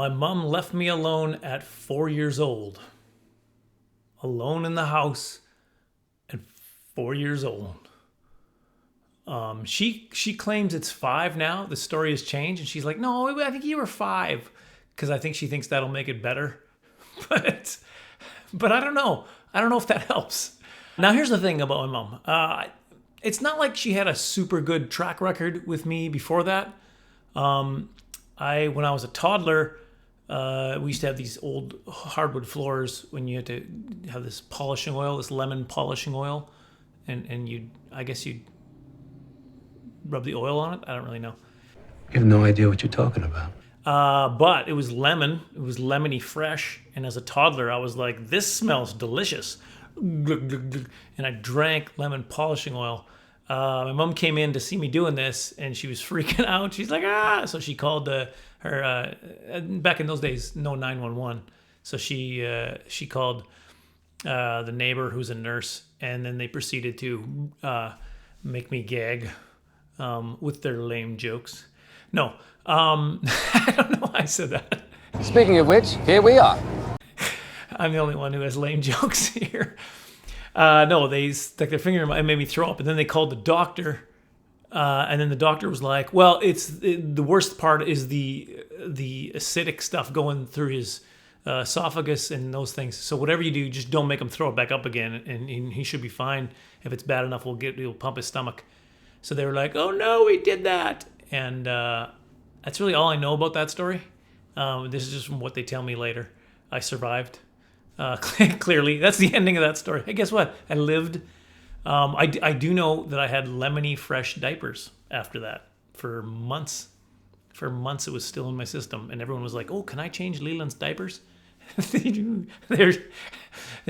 My mom left me alone at 4 years old. Alone in the house at 4 years old. She claims it's 5 now. The story has changed, and she's like, no, I think you were 5, because I think she thinks that'll make it better. But I don't know. I don't know if that helps. Now, here's the thing about my mom. It's not like she had a super good track record with me before that. When I was a toddler, we used to have these old hardwood floors when you had to have this polishing oil, this lemon polishing oil, and I guess you'd rub the oil on it. I don't really know. You have no idea what you're talking about. But it was lemon. It was lemony fresh. And as a toddler, I was like, this smells delicious. And I drank lemon polishing oil. My mom came in to see me doing this, and she was freaking out. She's like, ah! So she called her, back in those days, no 911. So she called the neighbor who's a nurse, and then they proceeded to make me gag with their lame jokes. No, I don't know why I said that. Speaking of which, here we are. I'm the only one who has lame jokes here. No, they stuck their finger in my, it made me throw up, and then they called the doctor, and then the doctor was like, well, the worst part is the acidic stuff going through his esophagus and those things. So whatever you do, just don't make him throw it back up again, and he should be fine. If it's bad enough, we'll pump his stomach. So they were like, oh no, we did that. And that's really all I know about that story. This is just from what they tell me later. I survived. Clearly, that's the ending of that story. Hey, guess what? I lived. I do know that I had lemony fresh diapers after that for months. For months, it was still in my system, and everyone was like, "Oh, can I change Leland's diapers?" They're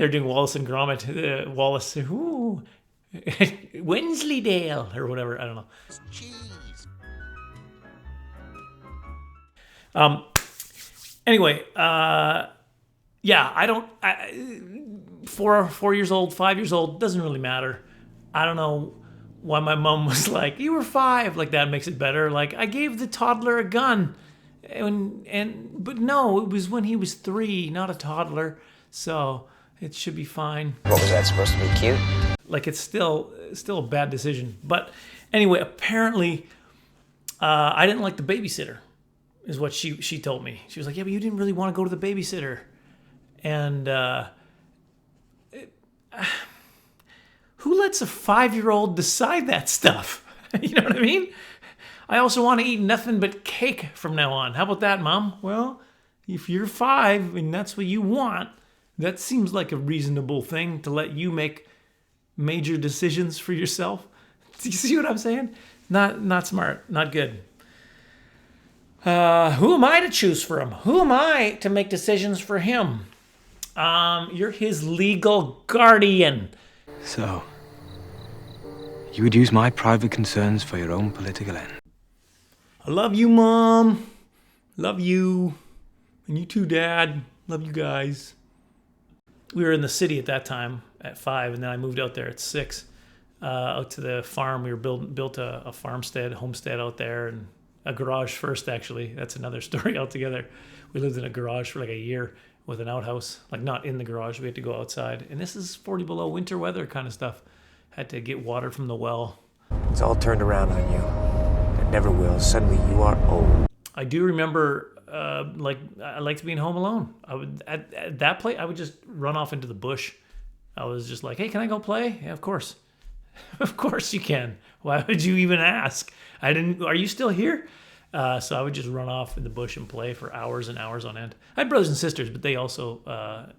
doing Wallace and Gromit. Wallace, ooh, Wensleydale or whatever. I don't know. Cheese. Anyway, yeah, I don't. 4 years old, 5 years old, doesn't really matter. I don't know why my mom was like, "You were 5," like that makes it better. Like, I gave the toddler a gun, but no, it was when he was 3, not a toddler, so it should be fine. What was that supposed to be, cute? Like, it's still a bad decision. But anyway, apparently, I didn't like the babysitter, is what she told me. She was like, yeah, but you didn't really want to go to the babysitter. And who lets a 5-year-old decide that stuff? You know what I mean? I also want to eat nothing but cake from now on. How about that, Mom? Well, if you're 5 and that's what you want, that seems like a reasonable thing to let you make major decisions for yourself. Do you see what I'm saying? Not smart. Not good. Who am I to choose for him? Who am I to make decisions for him? You're his legal guardian. So, you would use my private concerns for your own political end. I love you, Mom. Love you. And you too, Dad. Love you guys. We were in the city at that time at 5, and then I moved out there at 6, out to the farm. We were built a farmstead, homestead out there, and a garage first, actually. That's another story altogether. We lived in a garage for like a year with an outhouse, like not in the garage. We had to go outside. And this is 40 below winter weather kind of stuff. Had to get water from the well. It's all turned around on you. It never will. Suddenly you are old. I do remember, I liked being home alone. I would at that place, I would just run off into the bush. I was just like, hey, can I go play? Yeah, of course. Of course you can. Why would you even ask? Are you still here? So I would just run off in the bush and play for hours and hours on end. I had brothers and sisters, but they also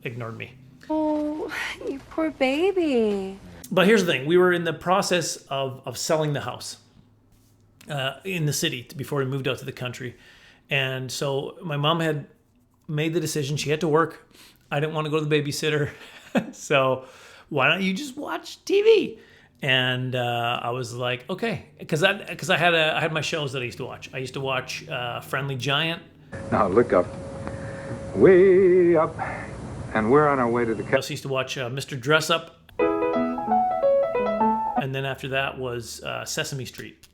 ignored me. Oh, you poor baby. But here's the thing. We were in the process of selling the house in the city before we moved out to the country. And so my mom had made the decision. She had to work. I didn't want to go to the babysitter. So why don't you just watch TV? And I was like, okay, because I had my shows that I used to watch. I used to watch Friendly Giant. Now look up, way up, and we're on our way to the. I also used to watch Mr. Dressup, and then after that was Sesame Street.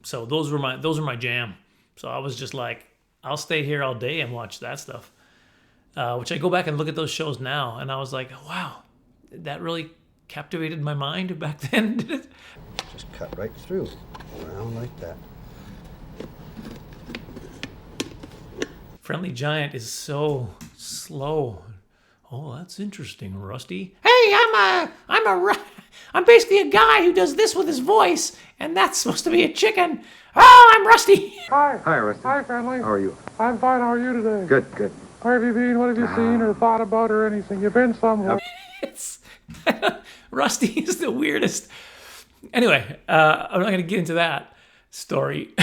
So those were my jam. So I was just like, I'll stay here all day and watch that stuff. Which I go back and look at those shows now, and I was like, wow, that really captivated my mind back then, did it? Just cut right through, around like that. Friendly Giant is so slow. Oh, that's interesting, Rusty. Hey, I'm basically a guy who does this with his voice, and that's supposed to be a chicken. Oh, I'm Rusty. Hi. Hi, Rusty. Hi, Friendly. How are you? I'm fine. How are you today? Good, good. Where have you been? What have you seen or thought about or anything? You've been somewhere. It's Rusty is the weirdest. Anyway, I'm not going to get into that story,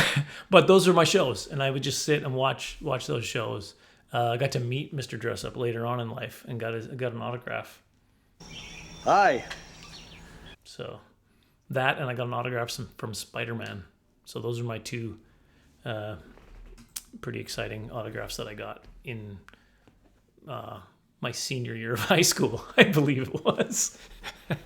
but those are my shows, and I would just sit and watch those shows. I got to meet Mr. Dressup later on in life and got an autograph. Hi. So that, and I got an autograph from Spider-Man. So those are my two pretty exciting autographs that I got in my senior year of high school, I believe it was. It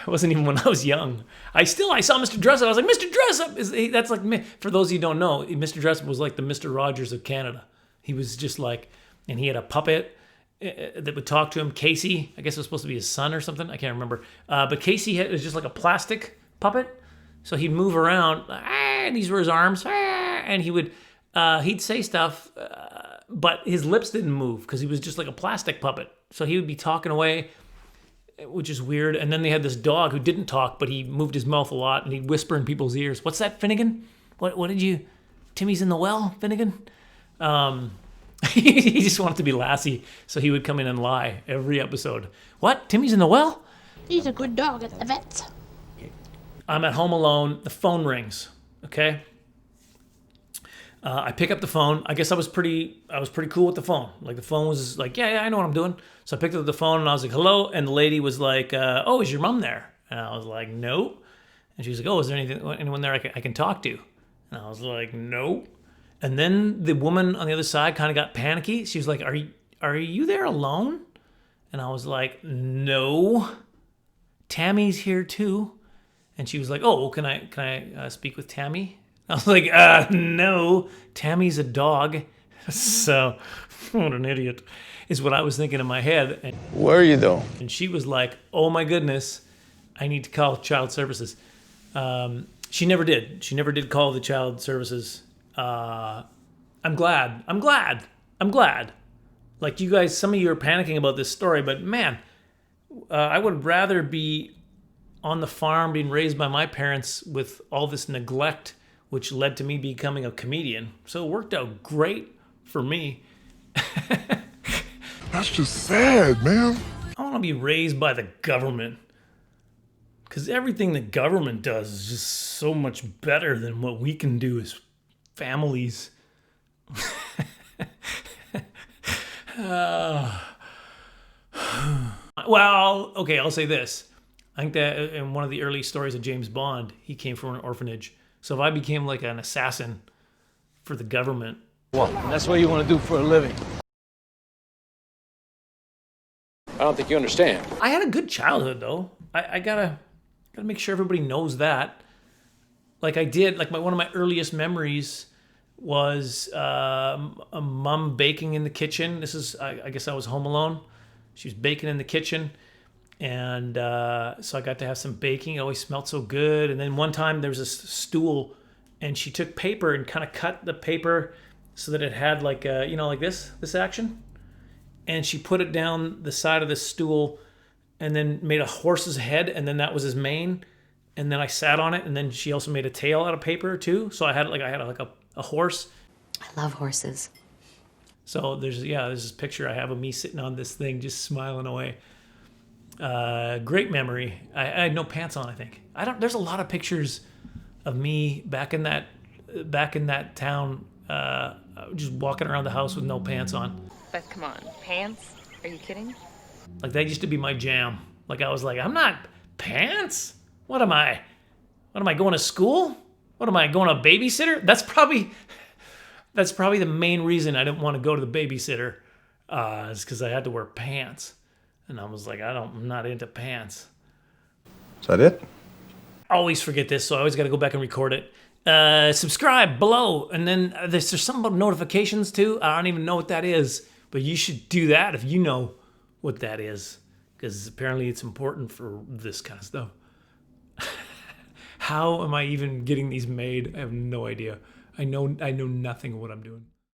wasn't even when I was young. I saw Mr. Dressup. I was like, Mr. Dressup that's like me. For those of you who don't know, Mr. Dressup was like the Mr. Rogers of Canada. He was just like, and he had a puppet that would talk to him. Casey, I guess it was supposed to be his son or something. I can't remember. But Casey was just like a plastic puppet. So he'd move around, and these were his arms, and he'd say stuff, but his lips didn't move because he was just like a plastic puppet. So he would be talking away, which is weird. And then they had this dog who didn't talk, but he moved his mouth a lot, and he'd whisper in people's ears. What's that, Finnegan? What did you? Timmy's in the well, Finnegan? He just wanted to be Lassie, so he would come in and lie every episode. What? Timmy's in the well? He's a good dog at the vet. I'm at home alone. The phone rings. Okay. I pick up the phone. I guess I was pretty cool with the phone. Like the phone was like, yeah, I know what I'm doing. So I picked up the phone and I was like, hello. And the lady was like, oh, is your mom there? And I was like, no. And she was like, oh, is there anyone there I can talk to? And I was like, no. And then the woman on the other side kind of got panicky. She was like, are you there alone? And I was like, no. Tammy's here too. And she was like, oh, well, can I speak with Tammy? I was like, no, Tammy's a dog. So, what an idiot, is what I was thinking in my head. And, where are you though? And she was like, oh my goodness, I need to call child services. She never did. She never did call the child services. I'm glad. Like you guys, some of you are panicking about this story, but man, I would rather be on the farm being raised by my parents with all this neglect, which led to me becoming a comedian. So it worked out great for me. That's just sad, man. I want to be raised by the government. Because everything the government does is just so much better than what we can do as families. Well, okay, I'll say this. I think that in one of the early stories of James Bond, he came from an orphanage. So if I became like an assassin for the government. Well, that's what you want to do for a living. I don't think you understand. I had a good childhood though. I gotta make sure everybody knows that. Like I did, like one of my earliest memories was a mom baking in the kitchen. This is, I guess I was home alone. She was baking in the kitchen. And so I got to have some baking. It always smelled so good. And then one time there was a stool, and she took paper and kind of cut the paper so that it had like, like this action. And she put it down the side of the stool and then made a horse's head, and then that was his mane. And then I sat on it, and then she also made a tail out of paper too. So I had a horse. I love horses. So there's this picture I have of me sitting on this thing just smiling away. Great memory. I had no pants on, I think. There's a lot of pictures of me back in that town, just walking around the house with no pants on. But come on, pants? Are you kidding? Like that used to be my jam. Like I was like, I'm not pants. What am I going to school? What am I going to a babysitter? That's probably the main reason I didn't want to go to the babysitter, is because I had to wear pants. And I was like, I'm not into pants. Is that it? I always forget this, so I always got to go back and record it. Subscribe below, and then there's something about notifications too. I don't even know what that is, but you should do that if you know what that is, because apparently it's important for this kind of stuff. How am I even getting these made? I have no idea. I know nothing of what I'm doing.